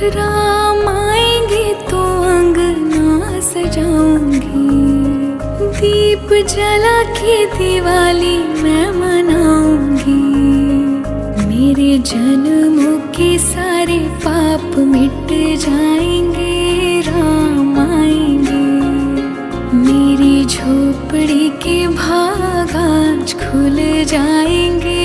राम आएंगे तो अंगना सजाऊंगी, दीप जला के दिवाली मैं मनाऊंगी। मेरे जन्मों के सारे पाप मिट जाएंगे, राम आएंगे। मेरी झोपड़ी के भाग आज खुल जाएंगे,